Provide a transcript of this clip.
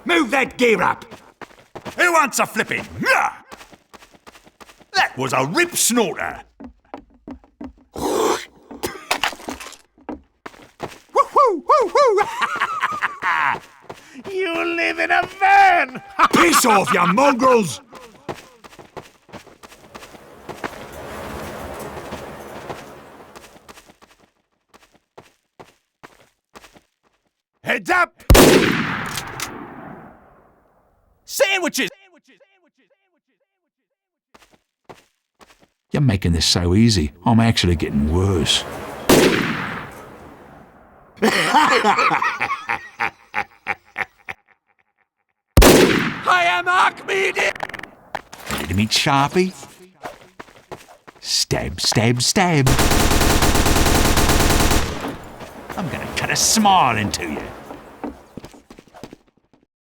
Move that gear up! Who wants a flipping? Yeah. That was a rip snorter. Woo-hoo! You live in a van! Piss off, you mongrels! Heads up! Sandwiches! You're making this so easy. I'm actually getting worse. I am Archimedes! Ready to meet Sharpie? Stab, stab, stab. I'm gonna cut a smile into you.